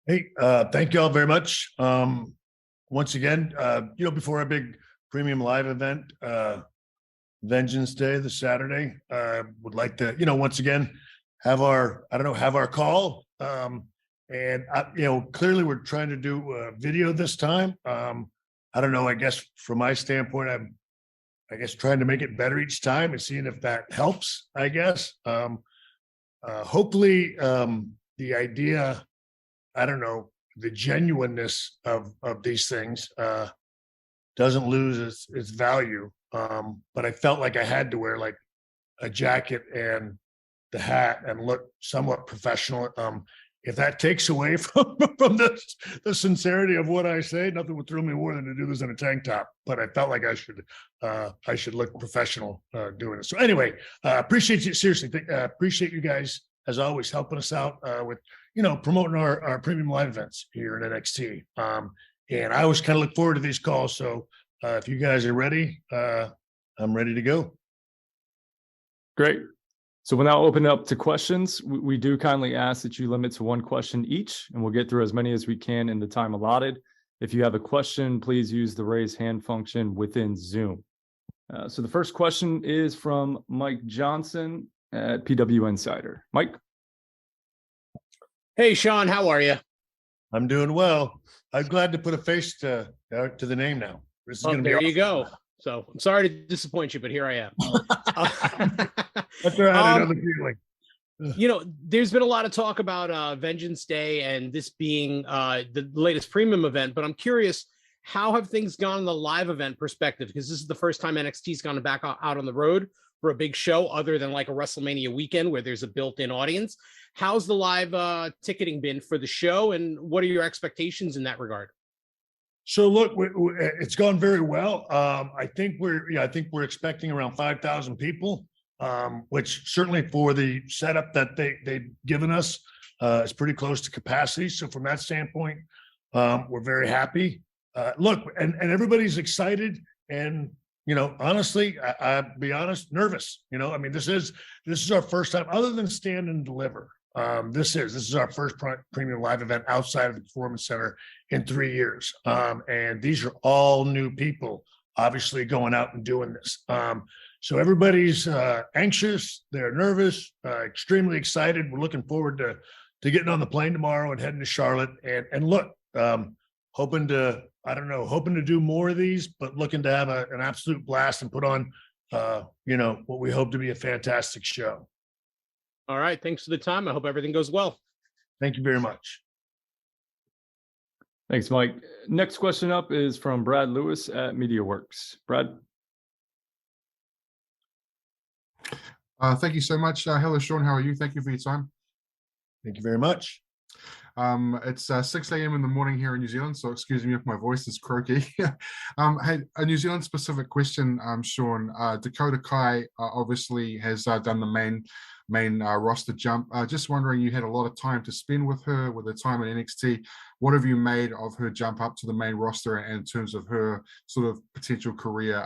Hey, thank you all very much. Once again, before our big premium live event, Vengeance Day, this Saturday, would like to, once again, have our call. Clearly we're trying to do video this time. I don't know, I guess from my standpoint, I guess trying to make it better each time and seeing if that helps, I guess. Hopefully, the idea, I don't know, the genuineness of these things doesn't lose its value. But I felt like I had to wear like a jacket and the hat and look somewhat professional. If that takes away from the sincerity of what I say, nothing would thrill me more than to do this in a tank top. But I felt like I should look professional doing it. So anyway, appreciate you seriously. Appreciate you guys as always helping us out with promoting our premium live events here at NXT. And I always kind of look forward to these calls. So if you guys are ready, I'm ready to go. Great. So we'll now open it up to questions. We do kindly ask that you limit to one question each, and we'll get through as many as we can in the time allotted. If you have a question, please use the raise hand function within Zoom. So the first question is from Mike Johnson at PW Insider. Mike? Hey, Shawn, how are you? I'm doing well. I'm glad to put a face to the name now. This is going to be there awesome. You go. So I'm sorry to disappoint you, but here I am. That's all right. I know the feeling. There's been a lot of talk about Vengeance Day and this being the latest premium event, but I'm curious, how have things gone in the live event perspective? Because this is the first time NXT's gone back out on the road for a big show other than like a WrestleMania weekend where there's a built-in audience. How's the live ticketing been for the show, and what are your expectations in that regard? So look, it's gone very well. I think we're expecting around 5,000 people, which certainly for the setup that they've given us is pretty close to capacity. So from that standpoint, we're very happy. Look, and everybody's excited, and honestly, I'll be honest, nervous. This is our first time, other than Stand and Deliver. This is our first premium live event outside of the Performance Center in 3 years. And these are all new people, obviously, going out and doing this. So everybody's anxious, they're nervous, extremely excited. We're looking forward to getting on the plane tomorrow and heading to Charlotte. And look, hoping to do more of these, but looking to have an absolute blast and put on, what we hope to be a fantastic show. All right. Thanks for the time. I hope everything goes well. Thank you very much. Thanks, Mike. Next question up is from Brad Lewis at MediaWorks. Brad? Thank you so much. Hello, Shawn. How are you? Thank you for your time. Thank you very much. It's 6 a.m. in the morning here in New Zealand, so excuse me if my voice is croaky. Hey, a New Zealand specific question, Shawn. Dakota Kai obviously has done the main roster jump. Just wondering, you had a lot of time to spend with her with her time in NXT. What have you made of her jump up to the main roster in terms of her sort of potential career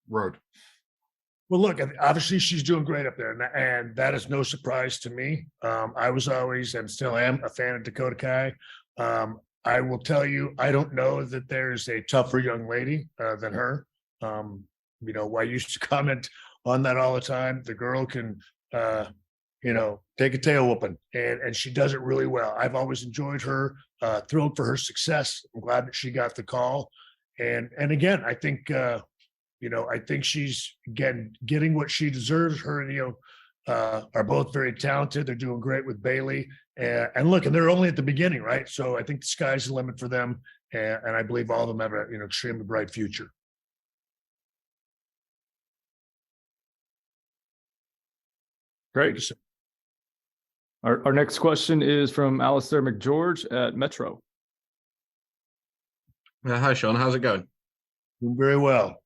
road? Well, look, obviously she's doing great up there, and that is no surprise to me. I was always and still am a fan of Dakota Kai. I will tell you, I don't know that there's a tougher young lady than her. I used to comment on that all the time. The girl can, take a tail whooping, and she does it really well. I've always enjoyed her, thrilled for her success. I'm glad that she got the call. And again, I think, I think she's, again, getting what she deserves. Her and are both very talented. They're doing great with Bailey. And look, and they're only at the beginning, right? So I think the sky's the limit for them. And I believe all of them have an extremely bright future. Great. Our next question is from Alistair McGeorge at Metro. Hi, Shawn. How's it going? Doing very well.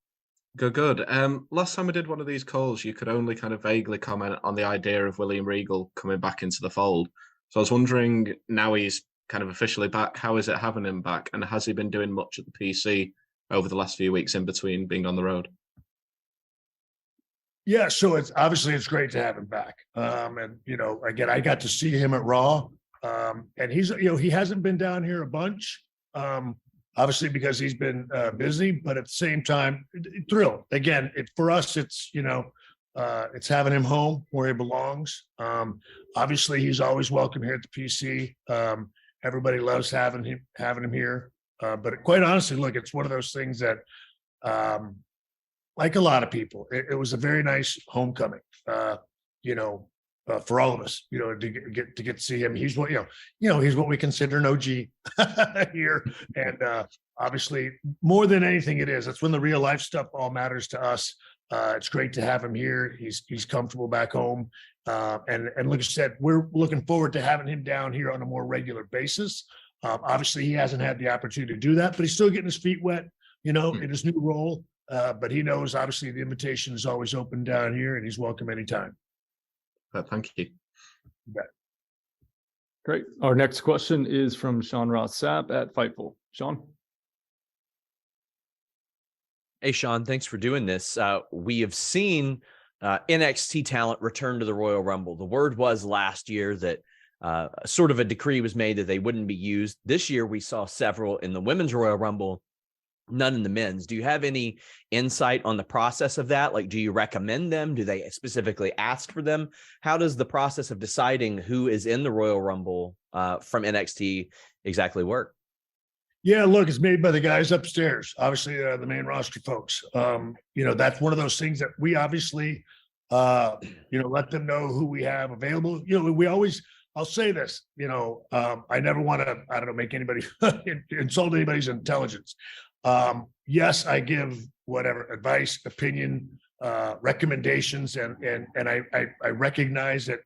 Good. Last time I did one of these calls, you could only kind of vaguely comment on the idea of William Regal coming back into the fold. So I was wondering, now he's kind of officially back, how is it having him back? And has he been doing much at the PC over the last few weeks in between being on the road? Yeah, so it's great to have him back. And again, I got to see him at Raw. And he's, he hasn't been down here a bunch, obviously because he's been busy, but at the same time, thrilled. Again, for us, it's, it's having him home where he belongs. Obviously, he's always welcome here at the PC. Everybody loves having him here. But quite honestly, look, it's one of those things that, like a lot of people, it was a very nice homecoming. For all of us, to get to see him. He's what he's what we consider an OG here, and obviously, more than anything, that's when the real life stuff all matters to us. It's great to have him here. He's comfortable back home, and like I said, we're looking forward to having him down here on a more regular basis. Obviously, he hasn't had the opportunity to do that, but he's still getting his feet wet, in his new role. But he knows, obviously, the invitation is always open down here, and he's welcome anytime. Thank you. Great. Our next question is from Shawn Ross Sapp at Fightful. Shawn. Hey, Shawn, thanks for doing this. We have seen NXT talent return to the Royal Rumble. The word was last year that sort of a decree was made that they wouldn't be used. This year, we saw several in the Women's Royal Rumble, none in the men's. Do you have any insight on the process of that? Like, do you recommend them? Do they specifically ask for them? How does the process of deciding who is in the Royal Rumble from NXT exactly work? Yeah, look, it's made by the guys upstairs, obviously the main roster folks. That's one of those things that we obviously, let them know who we have available. I'll say this, I never want to, make anybody insult anybody's intelligence. Yes, I give whatever advice, opinion, recommendations, and I recognize that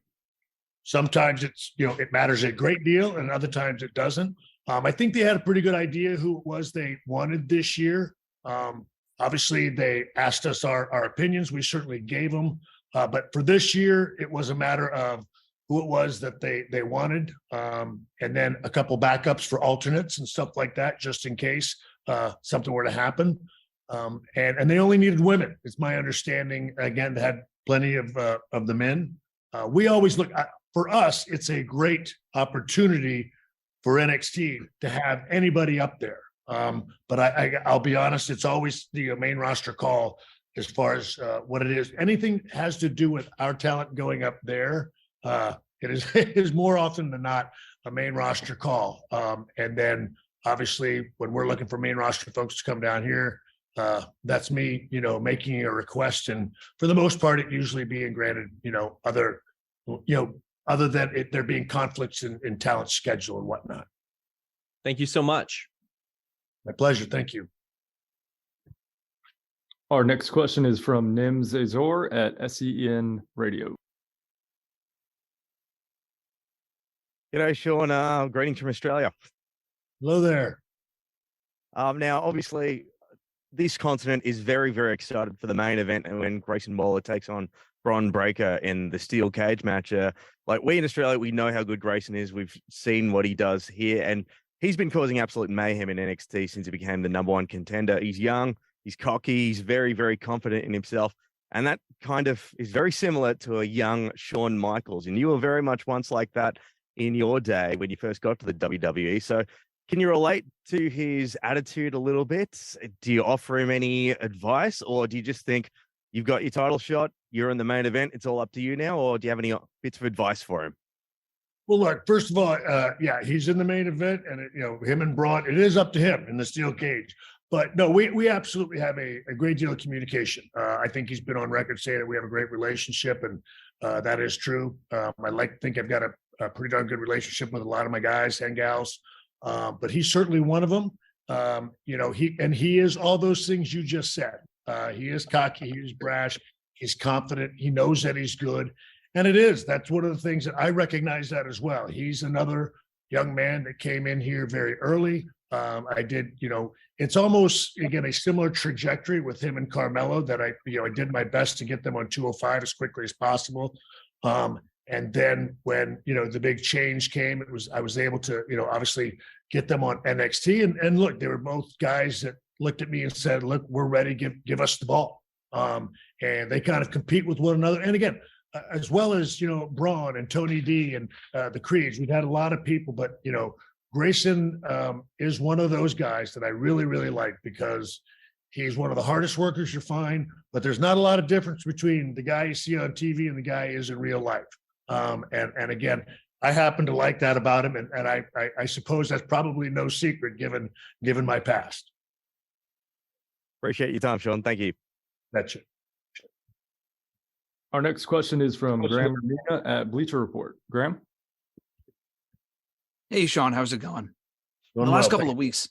sometimes it's, it matters a great deal and other times it doesn't. I think they had a pretty good idea who it was they wanted this year. Obviously they asked us our opinions. We certainly gave them, but for this year, it was a matter of who it was that they wanted. And then a couple backups for alternates and stuff like that, just in case something were to happen. And they only needed women. It's my understanding. Again, they had plenty of the men. We always look for us. It's a great opportunity for NXT to have anybody up there. But I'll be honest, it's always the main roster call as far as what it is. Anything has to do with our talent going up there. It is more often than not a main roster call. And then obviously when we're looking for main roster folks to come down here, that's me, making a request. And for the most part, it usually being granted, other than there being conflicts in talent schedule and whatnot. Thank you so much. My pleasure. Thank you. Our next question is from Nims Azor at SEN Radio. G'day, Shawn. Greetings from Australia. Hello there. Now, obviously, this continent is very, very excited for the main event, and when Grayson Waller takes on Bron Breakker in the steel cage match. Like we in Australia, we know how good Grayson is. We've seen what he does here, and he's been causing absolute mayhem in NXT since he became the #1 contender. He's young, he's cocky, he's very, very confident in himself. And that kind of is very similar to a young Shawn Michaels. And you were very much once like that in your day when you first got to the WWE. So can you relate to his attitude a little bit? Do you offer him any advice, or do you just think you've got your title shot, you're in the main event, it's all up to you now? Or do you have any bits of advice for him? Well, look, first of all, yeah, he's in the main event, and him and Braun, it is up to him in the steel cage. But no, we absolutely have a great deal of communication. I think he's been on record saying that we have a great relationship, and that is true. I like to think I've got a pretty darn good relationship with a lot of my guys and gals, but he's certainly one of them. He is all those things you just said. He is cocky, he is brash, he's confident, he knows that he's good. And that's one of the things that I recognize that as well. He's another young man that came in here very early. It's almost, again, a similar trajectory with him and Carmelo that I did my best to get them on 205 as quickly as possible. And then when, the big change came, I was able to, obviously get them on NXT, and look, they were both guys that looked at me and said, look, we're ready, give us the ball. And they kind of compete with one another. And again, as well as, Braun and Tony D and the Creeds. We've had a lot of people, but, Grayson is one of those guys that I really, really like because he's one of the hardest workers you find, but there's not a lot of difference between the guy you see on TV and the guy he is in real life. And again, I happen to like that about him. And I suppose that's probably no secret given my past. Appreciate your time, Shawn. Thank you. That's it. Our next question is from Graham Ramina at Bleacher Report. Graham? Hey, Shawn, how's it going? In the last couple of weeks,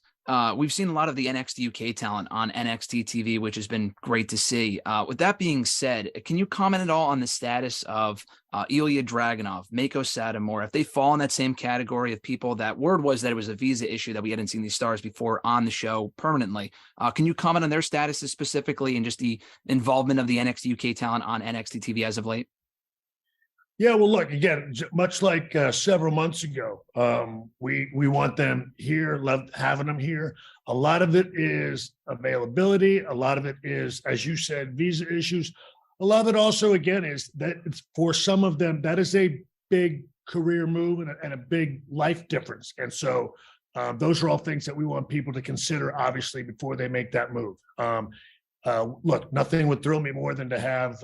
we've seen a lot of the NXT UK talent on NXT TV, which has been great to see. With that being said, can you comment at all on the status of Ilya Dragunov, Mako Satomura, if they fall in that same category of people that word was that it was a visa issue that we hadn't seen these stars before on the show permanently? Can you comment on their statuses specifically and just the involvement of the NXT UK talent on NXT TV as of late? Yeah, well, look, again, much like several months ago, we want them here, love having them here. A lot of it is availability. A lot of it is, as you said, visa issues. A lot of it also, again, is that it's for some of them, that is a big career move and a big life difference. And so those are all things that we want people to consider, obviously, before they make that move. Look, nothing would thrill me more than to have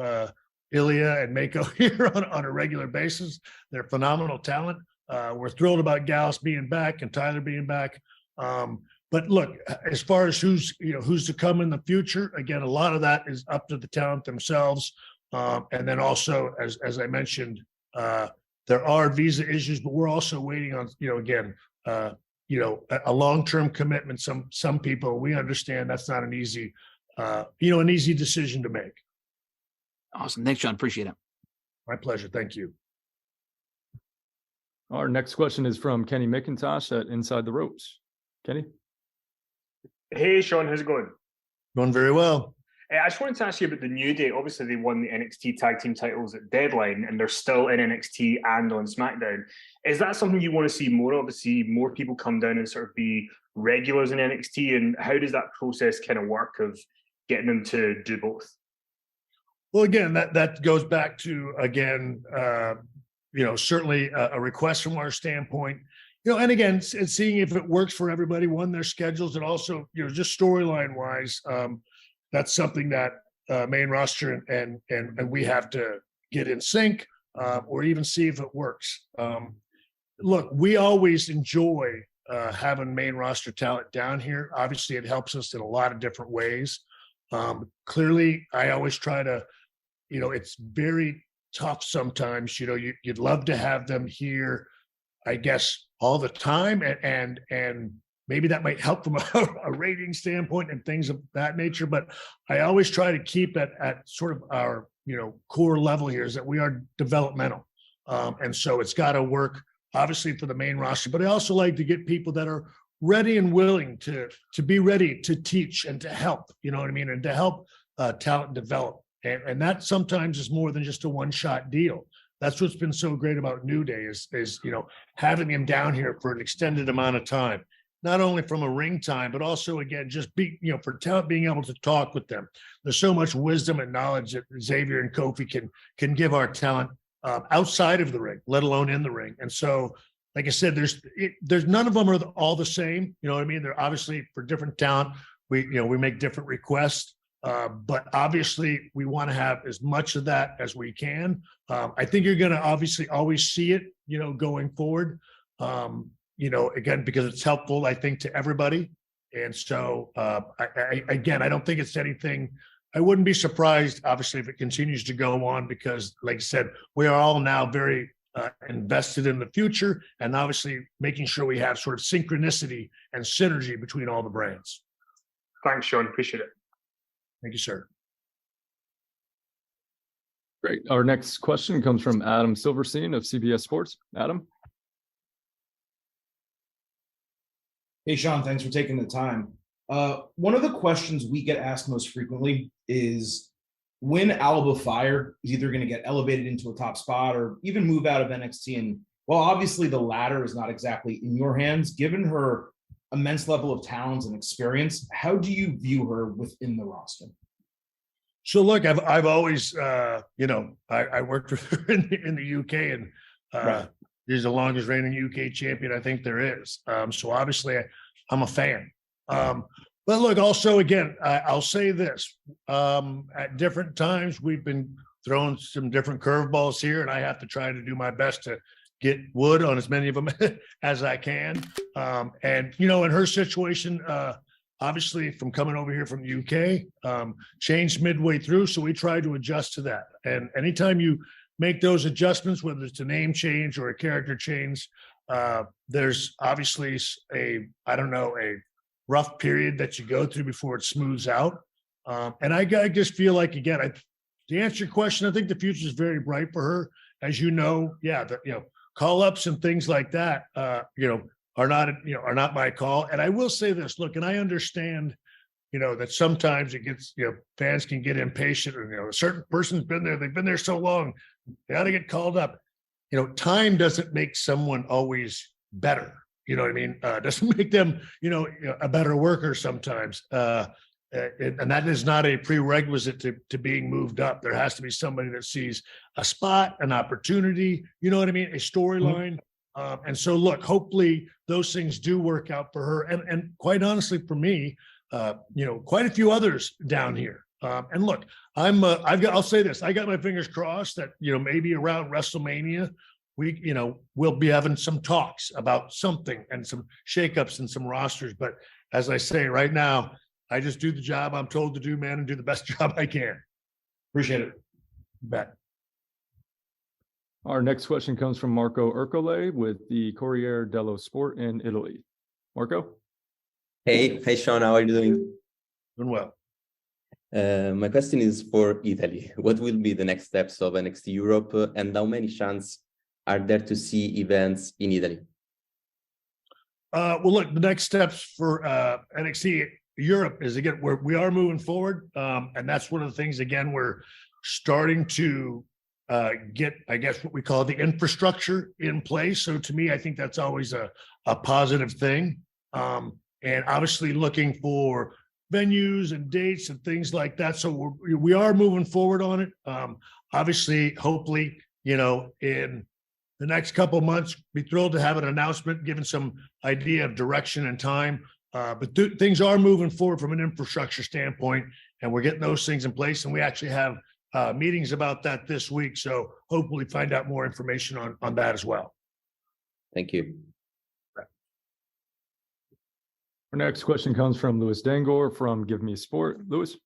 Ilya and Mako here on a regular basis. They're phenomenal talent. We're thrilled about Gallus being back and Tyler being back. But look, as far as who's to come in the future, again, a lot of that is up to the talent themselves. And then also, as I mentioned, there are visa issues, but we're also waiting on, a long-term commitment. Some people, we understand that's not an easy decision to make. Awesome. Thanks, Shawn. Appreciate it. My pleasure. Thank you. Our next question is from Kenny McIntosh at Inside the Ropes. Kenny? Hey, Shawn. How's it going? Going very well. I just wanted to ask you about the New Day. Obviously, they won the NXT Tag Team titles at Deadline, and they're still in NXT and on SmackDown. Is that something you want to see more of? See more people come down and sort of be regulars in NXT? And how does that process kind of work of getting them to do both? Well, again, that goes back to, again, certainly a request from our standpoint, and again, seeing if it works for everybody, their schedules, and also, just storyline wise, that's something that main roster and we have to get in sync or even see if it works. Look, we always enjoy having main roster talent down here. Obviously, it helps us in a lot of different ways. Clearly, I always try to, it's very tough sometimes. You'd love to have them here, I guess, all the time, and maybe that might help from a rating standpoint and things of that nature. But I always try to keep it at sort of our, core level here is that we are developmental, and so it's got to work obviously for the main roster. But I also like to get people that are ready and willing to be ready to teach and to help, and to help talent develop. And that sometimes is more than just a one-shot deal. That's what's been so great about New Day is having him down here for an extended amount of time, not only from a ring time, but also, again, just for talent being able to talk with them. There's so much wisdom and knowledge that Xavier and Kofi can give our talent outside of the ring, let alone in the ring. And so, like I said, there's none of them are all the same. You know what I mean? They're obviously for different talent. We make different requests, but obviously we want to have as much of that as we can. I think you're going to obviously always see it, going forward. Again, because it's helpful, I think, to everybody. And so, I don't think it's anything. I wouldn't be surprised, obviously, if it continues to go on, because, like I said, we are all now very invested in the future, and obviously making sure we have sort of synchronicity and synergy between all the brands. Thanks, Shawn. Appreciate it. Thank you, sir. Great. Our next question comes from Adam Silverstein of CBS Sports. Adam? Hey, Shawn, thanks for taking the time. One of the questions we get asked most frequently is when Alba Fire is either going to get elevated into a top spot or even move out of NXT. And while obviously the latter is not exactly in your hands, given her immense level of talent and experience, how do you view her within the roster? So look, I've always, I worked with her in the UK, and Right. she's the longest reigning UK champion I think there is. So obviously, I'm a fan. But look, also again, I'll say this: at different times, we've been throwing some different curveballs here, and I have to try to do my best to get wood on as many of them as I can. And in her situation, obviously from coming over here from the UK, changed midway through. So we tried to adjust to that. And anytime you make those adjustments, whether it's a name change or a character change, there's obviously a rough period that you go through before it smooths out. And I just feel like, again, to answer your question, I think the future is very bright for her. As you know, call ups and things like that, are not my call. And I will say this, look, and I understand, that sometimes it gets, fans can get impatient, or, a certain person's been there, they've been there so long, they got to get called up. Time doesn't make someone always better. You know what I mean? Doesn't make them, a better worker sometimes. And that is not a prerequisite to being moved up. There has to be somebody that sees a spot, an opportunity, you know what I mean? A storyline. And so look, hopefully those things do work out for her. And quite honestly, for me, quite a few others down here. And look, I'll say this, I got my fingers crossed that, maybe around WrestleMania, we'll be having some talks about something and some shakeups and some rosters. But as I say right now, I just do the job I'm told to do, man, and do the best job I can. Appreciate it. You bet. Our next question comes from Marco Ercole with the Corriere dello Sport in Italy. Marco? Hey, Shawn, how are you doing? Doing well. My question is for Italy. What will be the next steps of NXT Europe, and how many chances are there to see events in Italy? Well, look, the next steps for NXT Europe is, again, we are moving forward. And that's one of the things, again, we're starting to get, I guess, what we call the infrastructure in place. So to me, I think that's always a positive thing. And obviously looking for venues and dates and things like that. So we are moving forward on it. Obviously, hopefully, in the next couple of months, be thrilled to have an announcement, giving some idea of direction and time. But things are moving forward from an infrastructure standpoint, and we're getting those things in place. And we actually have meetings about that this week. So hopefully find out more information on that as well. Thank you. Our next question comes from Louis Dangor from Give Me Sport. Louis?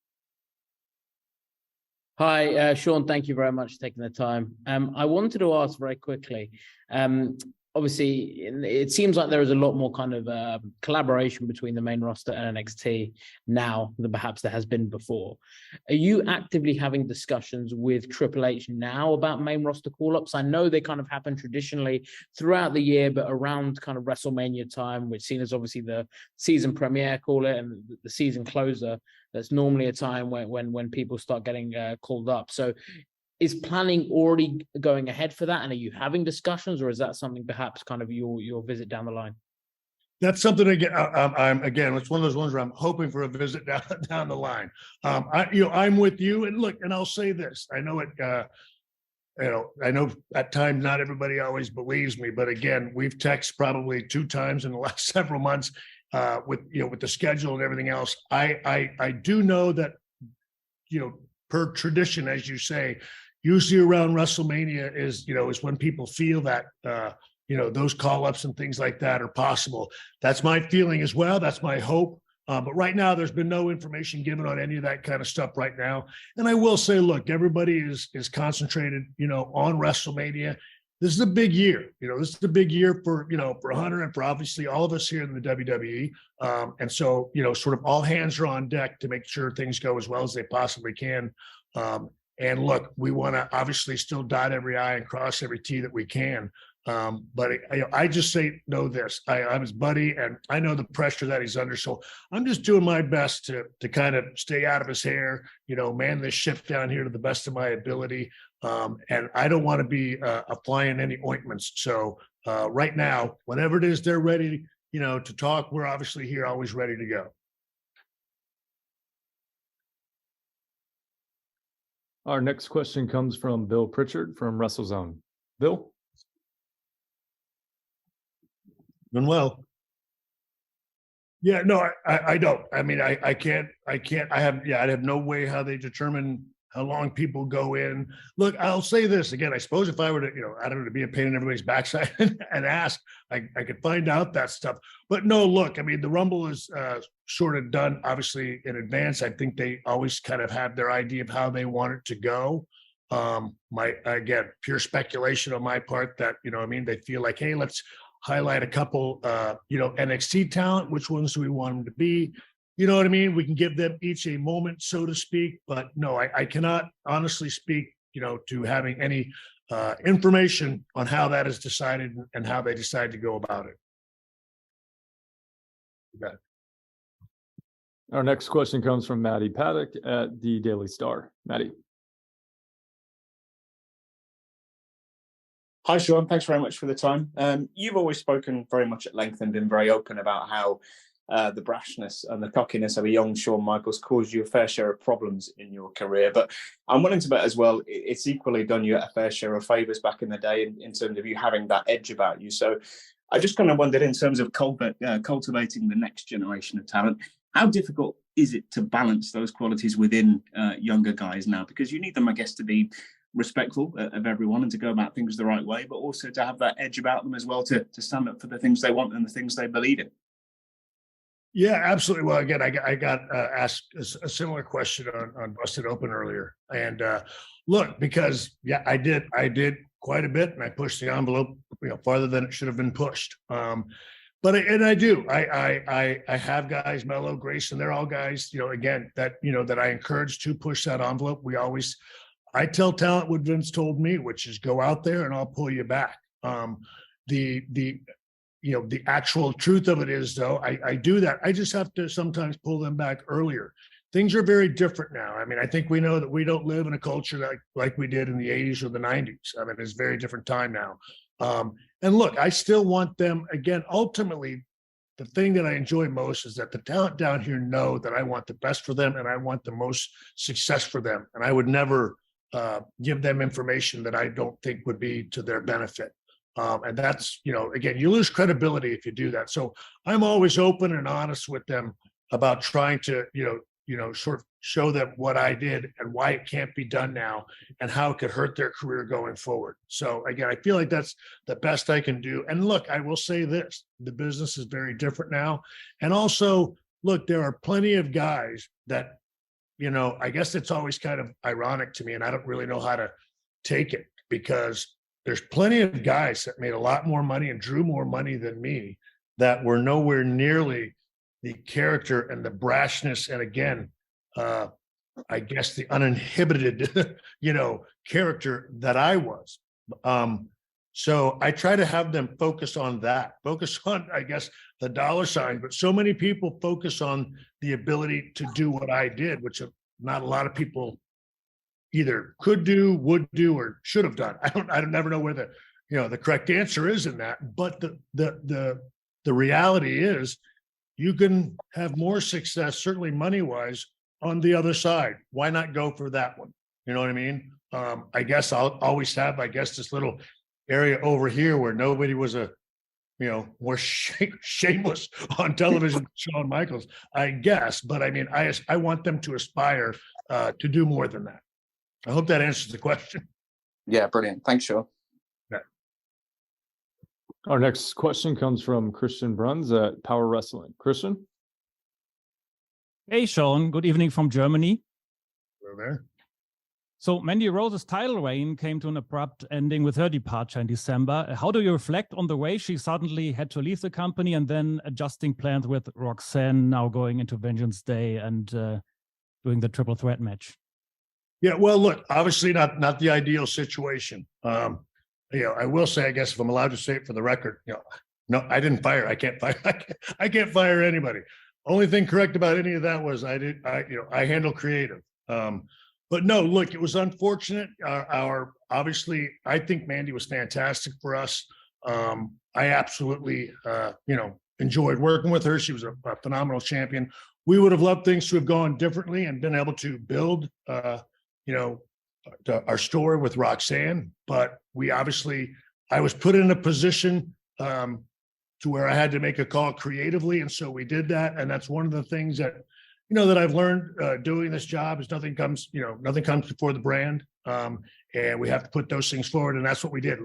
Hi, Shawn. Thank you very much for taking the time. I wanted to ask very quickly. Obviously, it seems like there is a lot more kind of collaboration between the main roster and NXT now than perhaps there has been before. Are you actively having discussions with Triple H now about main roster call-ups? I know they kind of happen traditionally throughout the year, but around kind of WrestleMania time, which seen as obviously the season premiere, call it, and the season closer, that's normally a time when people start getting called up. So is planning already going ahead for that? And are you having discussions, or is that something perhaps kind of your visit down the line? That's something again, it's one of those ones where I'm hoping for a visit down the line. I'm with you, and look, and I'll say this, I know it, I know at times not everybody always believes me, but again, we've texted probably 2 times in the last several months with the schedule and everything else. I do know that, per tradition, as you say, usually around WrestleMania is when people feel that, those call-ups and things like that are possible. That's my feeling as well. That's my hope. But right now, there's been no information given on any of that kind of stuff right now. And I will say, look, everybody is concentrated, on WrestleMania. This is a big year. This is a big year for Hunter and for obviously all of us here in the WWE. And so, sort of all hands are on deck to make sure things go as well as they possibly can. And look, we want to obviously still dot every I and cross every T that we can. But I just know this. I'm his buddy, and I know the pressure that he's under. So I'm just doing my best to kind of stay out of his hair, man this ship down here to the best of my ability. And I don't want to be a fly in any ointments. So right now, whenever it is they're ready, to talk, we're obviously here, always ready to go. Our next question comes from Bill Pritchard from WrestleZone. Bill? Doing well. Yeah, no, I don't. I mean, I can't, I have no way how they determine how long people go in. Look, I'll say this again. I suppose if I were to, I don't know, to be a pain in everybody's backside and ask, I could find out that stuff. But no, look, I mean, the Rumble is sort of done, obviously, in advance. I think they always kind of have their idea of how they want it to go. Again, pure speculation on my part that, they feel like, hey, let's highlight a couple, NXT talent. Which ones do we want them to be? You know what I mean? We can give them each a moment, so to speak. But no, I cannot honestly speak, to having any information on how that is decided and how they decide to go about it. Okay. Our next question comes from Maddie Paddock at the Daily Star. Maddie. Hi, Shawn. Thanks very much for the time. You've always spoken very much at length and been very open about how the brashness and the cockiness of a young Shawn Michaels caused you a fair share of problems in your career. But I'm willing to bet as well, it's equally done you a fair share of favours back in the day in terms of you having that edge about you. So I just kind of wondered, in terms of cultivating the next generation of talent, how difficult is it to balance those qualities within younger guys now? Because you need them, I guess, to be respectful of everyone and to go about things the right way, but also to have that edge about them as well, to stand up for the things they want and the things they believe in. Yeah, absolutely. Well, again, I got asked a similar question on Busted Open earlier, and look, because I did quite a bit, and I pushed the envelope, farther than it should have been pushed. But I do. I have guys, Mello, Grayson, they're all guys, again, that that I encourage to push that envelope. I tell talent what Vince told me, which is go out there and I'll pull you back. The actual truth of it is, though, I do that. I just have to sometimes pull them back earlier. Things are very different now. I mean, I think we know that we don't live in a culture like we did in the 80s or the 90s. I mean, it's a very different time now. And look, I still want them, again, ultimately, the thing that I enjoy most is that the talent down here know that I want the best for them and I want the most success for them. And I would never give them information that I don't think would be to their benefit. And that's, again, you lose credibility if you do that. So I'm always open and honest with them about trying to, sort of show them what I did and why it can't be done now and how it could hurt their career going forward. So again, I feel like that's the best I can do. And look, I will say this, the business is very different now. And also, look, there are plenty of guys that, I guess it's always kind of ironic to me, and I don't really know how to take it, because there's plenty of guys that made a lot more money and drew more money than me that were nowhere nearly the character and the brashness. And again, I guess the uninhibited, character that I was. So I try to have them focus on that, focus on, I guess, the dollar sign. But so many people focus on the ability to do what I did, which not a lot of people either could do, would do, or should have done. I don't never know where the correct answer is in that. But the reality is, you can have more success, certainly money-wise, on the other side. Why not go for that one? You know what I mean? I guess I'll always have, this little area over here where nobody was more shameless on television than Shawn Michaels, I guess. But I mean, I want them to aspire to do more than that. I hope that answers the question. Yeah, brilliant. Thanks, Shawn. Our next question comes from Christian Bruns at Power Wrestling. Christian? Hey, Shawn. Good evening from Germany. Hello there. So Mandy Rose's title reign came to an abrupt ending with her departure in December. How do you reflect on the way she suddenly had to leave the company and then adjusting plans with Roxanne now going into Vengeance Day and doing the triple threat match? Yeah, well, look, obviously not the ideal situation. I will say, I guess if I'm allowed to say it for the record, no, I didn't fire. I can't fire. I can't fire anybody. Only thing correct about any of that was I handle creative. But no, look, it was unfortunate. Obviously, I think Mandy was fantastic for us. I absolutely, enjoyed working with her. She was a phenomenal champion. We would have loved things to have gone differently and been able to build, our story with Roxanne, but I was put in a position to where I had to make a call creatively, and so we did that. And that's one of the things that that I've learned doing this job is nothing comes before the brand, and we have to put those things forward, and that's what we did.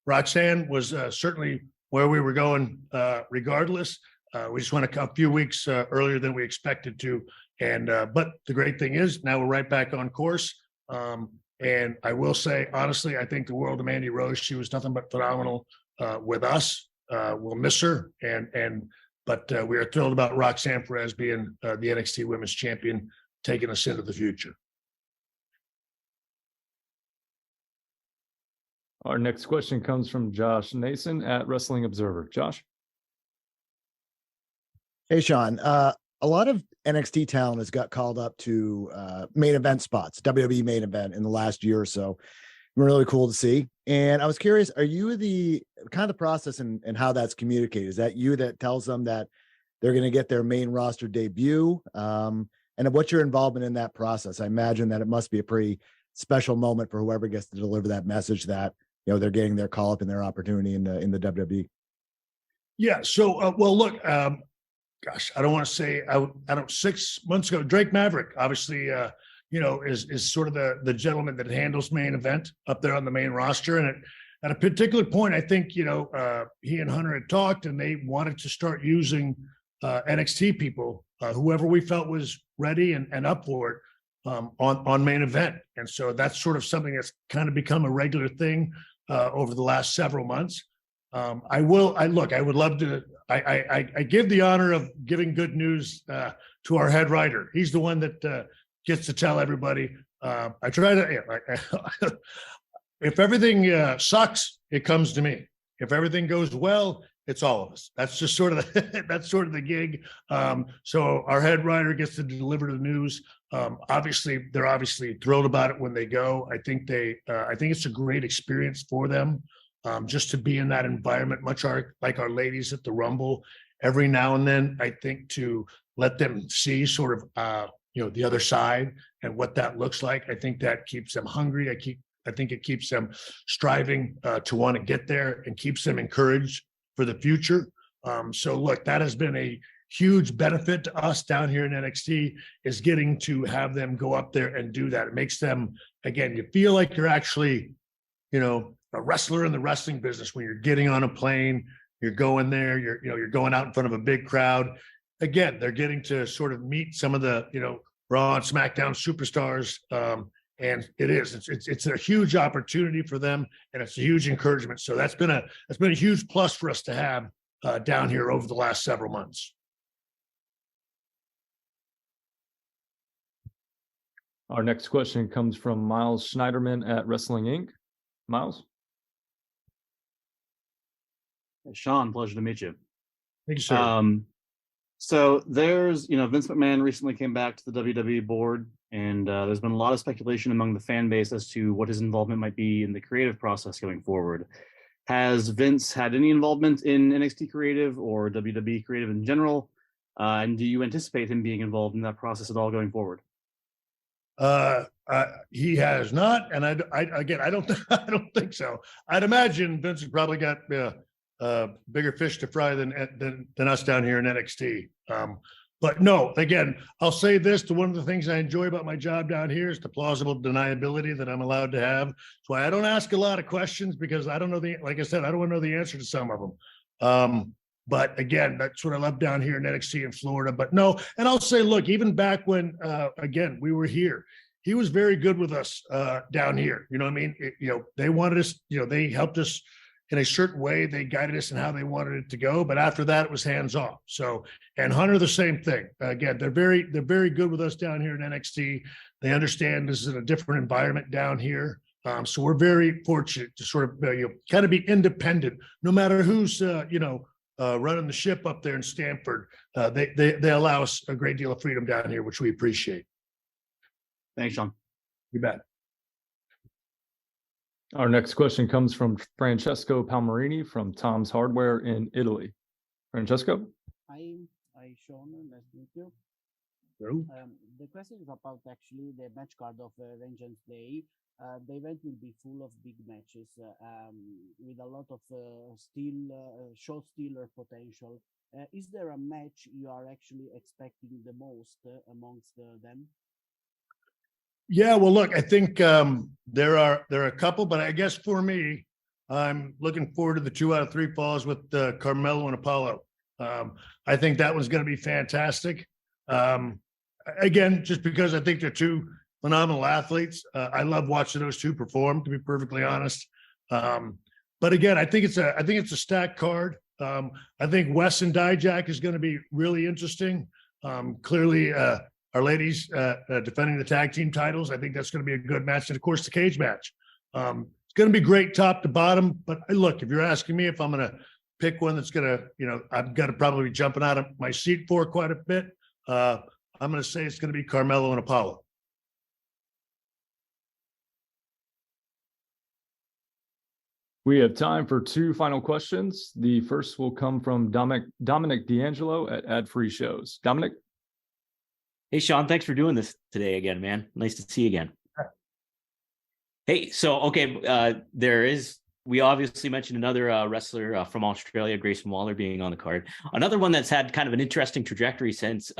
Roxanne was certainly where we were going, regardless. We just went a few weeks earlier than we expected to, and but the great thing is now we're right back on course. And I will say honestly, I think the world of Mandy Rose. She was nothing but phenomenal with us. We'll miss her, but we are thrilled about Roxanne Perez being the NXT Women's Champion, taking us into the future. Our next question comes from Josh Nason at Wrestling Observer. Josh. Hey, Shawn. A lot of NXT talent has got called up to main event spots, WWE main event in the last year or so. Really cool to see. And I was curious, are you the process and how that's communicated? Is that you that tells them that they're going to get their main roster debut? And what's your involvement in that process? I imagine that it must be a pretty special moment for whoever gets to deliver that message that, they're getting their call up and their opportunity in the WWE. Yeah. So, well, look, gosh, I don't want to say, I don't, 6 months ago, Drake Maverick, obviously, is sort of the gentleman that handles main event up there on the main roster. And at a particular point, I think, he and Hunter had talked and they wanted to start using NXT people, whoever we felt was ready and up for it, on main event. And so that's sort of something that's kind of become a regular thing over the last several months. I would love to, I give the honor of giving good news to our head writer. He's the one that gets to tell everybody. I try to, if everything sucks, it comes to me. If everything goes well, it's all of us. That's just sort of the gig. So our head writer gets to deliver the news. Obviously, they're obviously thrilled about it when they go. I think it's a great experience for them. Just to be in that environment, much like our ladies at the Rumble, every now and then, I think to let them see sort of, the other side and what that looks like. I think that keeps them hungry. I think it keeps them striving to want to get there and keeps them encouraged for the future. So look, that has been a huge benefit to us down here in NXT, is getting to have them go up there and do that. It makes them, again, you feel like you're actually, a wrestler in the wrestling business when you're getting on a plane, you're going there, you're going out in front of a big crowd. Again, they're getting to sort of meet some of the, Raw and SmackDown superstars. And it's a huge opportunity for them, and it's a huge encouragement. So that's been a huge plus for us to have down here over the last several months. Our next question comes from Miles Schneiderman at Wrestling Inc. Miles. Shawn, pleasure to meet you. Thank you, sir. So there's, Vince McMahon recently came back to the WWE board, and there's been a lot of speculation among the fan base as to what his involvement might be in the creative process going forward. Has Vince had any involvement in NXT creative or WWE creative in general? And do you anticipate him being involved in that process at all going forward? He has not, and I don't think so. I'd imagine Vince has probably got bigger fish to fry than us down here in NXT. But no, again, I'll say this: one of the things I enjoy about my job down here is the plausible deniability that I'm allowed to have. That's why I don't ask a lot of questions, because I don't know like I said, I don't want to know the answer to some of them. But again, that's what I love down here in NXT in Florida. But no, and I'll say, look, even back when, again, we were here, he was very good with us down here. You know what I mean? They wanted us, they helped us in a certain way. They guided us in how they wanted it to go. But after that, it was hands off. So, and Hunter, the same thing. Again, they're very good with us down here in NXT. They understand this is a different environment down here. So we're very fortunate to sort of, kind of be independent, no matter who's, running the ship up there in Stamford. They allow us a great deal of freedom down here, which we appreciate. Thanks, Shawn. You bet. Our next question comes from Francesco Palmerini from Tom's Hardware in Italy. Francesco? Hi, Shawn. Nice to meet you. The question is about actually the match card of Vengeance Day. The event will be full of big matches with a lot of show stealer potential. Is there a match you are actually expecting the most amongst them? Yeah, well, look, I think there are a couple, but I guess for me, I'm looking forward to the 2 out of 3 falls with Carmelo and Apollo. I think that one's going to be fantastic. Again, just because I think they're two phenomenal athletes. I love watching those two perform, to be perfectly honest. But again, I think it's a stacked card. I think Wes and Dijak is going to be really interesting. Clearly, our ladies defending the tag team titles. I think that's going to be a good match, and of course, the cage match. It's going to be great top to bottom. But look, if you're asking me if I'm going to pick one that's going to, I've got to probably be jumping out of my seat for quite a bit. I'm going to say it's going to be Carmelo and Apollo. We have time for 2 final questions. The first will come from Dominic D'Angelo at Ad Free Shows. Dominic? Hey, Shawn, thanks for doing this today again, man. Nice to see you again. Hey, so, okay, we obviously mentioned another wrestler from Australia, Grayson Waller, being on the card. Another one that's had kind of an interesting trajectory since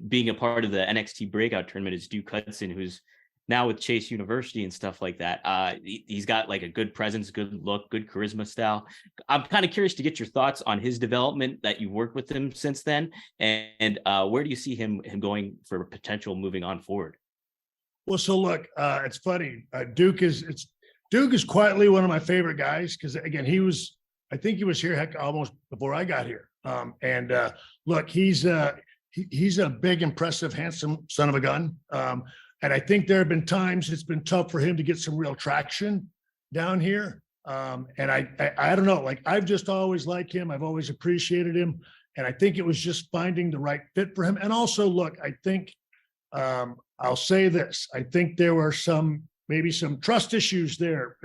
being a part of the NXT Breakout Tournament is Duke Hudson, who's now with Chase University and stuff like that. He's got like a good presence, good look, good charisma style. I'm kind of curious to get your thoughts on his development that you've worked with him since then. And where do you see him going for potential moving on forward? Well, so look, it's funny. Duke is quietly one of my favorite guys because, again, I think he was here almost before I got here. Look, he's a big, impressive, handsome son of a gun. And I think there have been times it's been tough for him to get some real traction down here. And I don't know, like I've just always liked him. I've always appreciated him. And I think it was just finding the right fit for him. And also, look, I think I'll say this. I think there were maybe some trust issues there,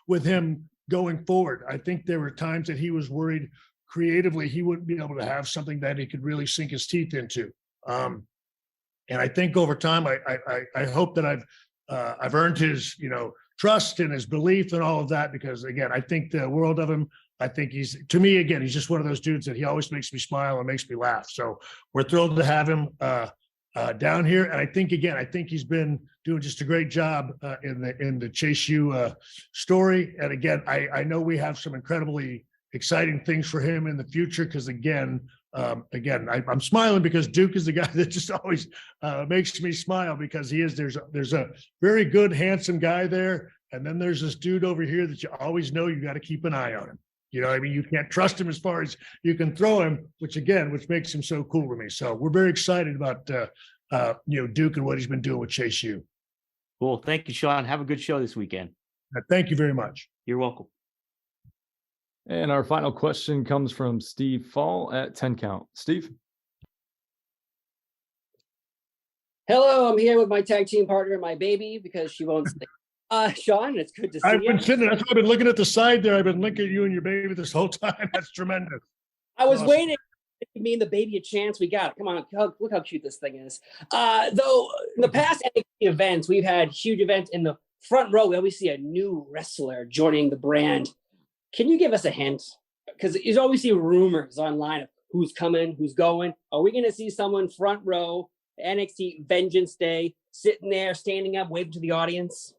with him going forward. I think there were times that he was worried creatively he wouldn't be able to have something that he could really sink his teeth into. And I think over time, I hope that I've earned his, trust and his belief and all of that, because again, I think the world of him. I think he's just one of those dudes that he always makes me smile and makes me laugh. So we're thrilled to have him down here. And I think he's been doing just a great job in the Chase U story. And again, I know we have some incredibly exciting things for him in the future. Because I'm smiling because Duke is the guy that just always makes me smile, because there's a very good, handsome guy there. And then there's this dude over here that you always know you got to keep an eye on him. You know what I mean? You can't trust him as far as you can throw him, which makes him so cool to me. So we're very excited about, Duke and what he's been doing with Chase U. Cool. Thank you, Shawn. Have a good show this weekend. Thank you very much. You're welcome. And our final question comes from Steve Fall at 10 Count. Steve? Hello, I'm here with my tag team partner, my baby, because she won't stay. Shawn, it's good to see you. That's why I've been looking at the side there. I've been looking at you and your baby this whole time. That's tremendous. I was waiting to give me and the baby a chance. We got it. Come on, look how cute this thing is. Though in the past NXT events, we've had huge events in the front row. We always see a new wrestler joining the brand. Can you give us a hint? Because you always see rumors online of who's coming, who's going. Are we going to see someone front row, NXT Vengeance Day, sitting there, standing up, waving to the audience?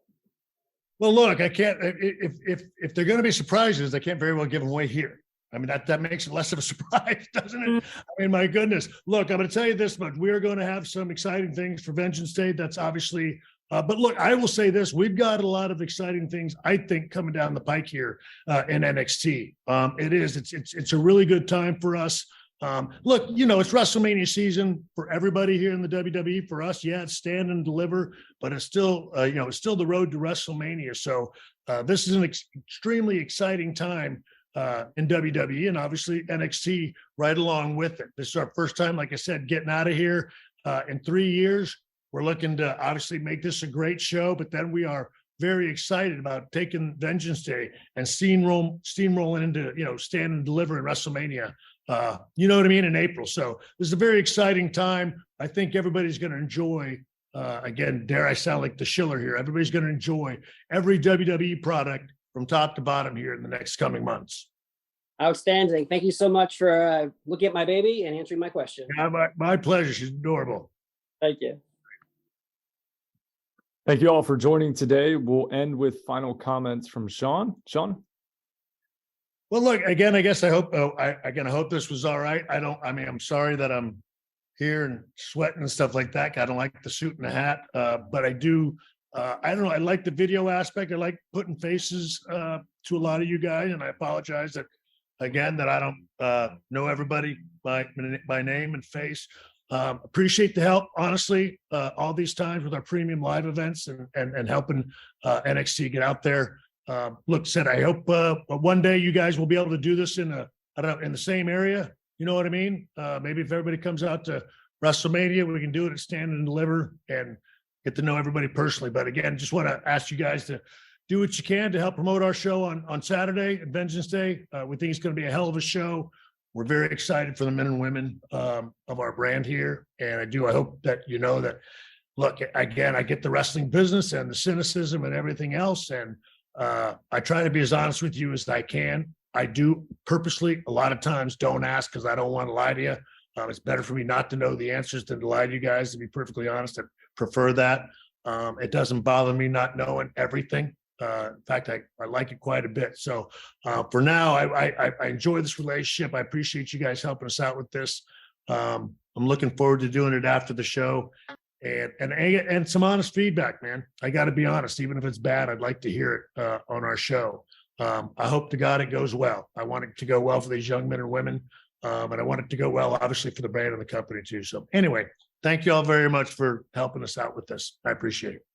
Well, look, I can't. If they're going to be surprises, I can't very well give them away here. I mean, that makes it less of a surprise, doesn't it? I mean, my goodness. Look, I'm going to tell you this much. We're going to have some exciting things for Vengeance Day. That's obviously. But look, I will say this: we've got a lot of exciting things, I think, coming down the pike here in NXT. It's a really good time for us. Look, it's WrestleMania season for everybody here in the WWE. For us, yeah, it's stand and deliver, but it's still, it's still the road to WrestleMania. So this is an extremely exciting time in WWE, and obviously NXT right along with it. This is our first time, like I said, getting out of here in 3 years. We're looking to obviously make this a great show, but then we are very excited about taking Vengeance Day and steamrolling into, stand and deliver in WrestleMania. you know what I mean, in April. So this is a very exciting time. I think everybody's going to enjoy, again, dare I sound like the Schiller here, everybody's going to enjoy every WWE product from top to bottom here in the next coming months. Outstanding. Thank you so much for looking at my baby and answering my question. Yeah, my pleasure. She's adorable. Thank you. Thank you all for joining today. We'll end with final comments from Shawn. Shawn? Well, look, again, I guess I hope, I hope this was all right. I'm sorry that I'm here and sweating and stuff like that. I don't like the suit and the hat, but I do, I don't know. I like the video aspect. I like putting faces to a lot of you guys, and I apologize that, again, that I don't know everybody by name and face. Appreciate the help, honestly, all these times with our premium live events and helping NXT get out there. Look, said, I hope one day you guys will be able to do this in in the same area. You know what I mean? Maybe if everybody comes out to WrestleMania, we can do it at Stand and Deliver and get to know everybody personally. But again, just want to ask you guys to do what you can to help promote our show on Saturday at Vengeance Day. We think it's going to be a hell of a show. We're very excited for the men and women of our brand here. And I hope that you know that, look, again, I get the wrestling business and the cynicism and everything else. And I try to be as honest with you as I can. I do purposely, a lot of times, don't ask because I don't want to lie to you. It's better for me not to know the answers than to lie to you guys, to be perfectly honest. I prefer that. It doesn't bother me not knowing everything. In fact, I like it quite a bit. So for now, I enjoy this relationship. I appreciate you guys helping us out with this. I'm looking forward to doing it after the show. And some honest feedback, man. I got to be honest, even if it's bad, I'd like to hear it on our show. I hope to God it goes well. I want it to go well for these young men and women, and I want it to go well, obviously, for the brand and the company too. So anyway, thank you all very much for helping us out with this. I appreciate it.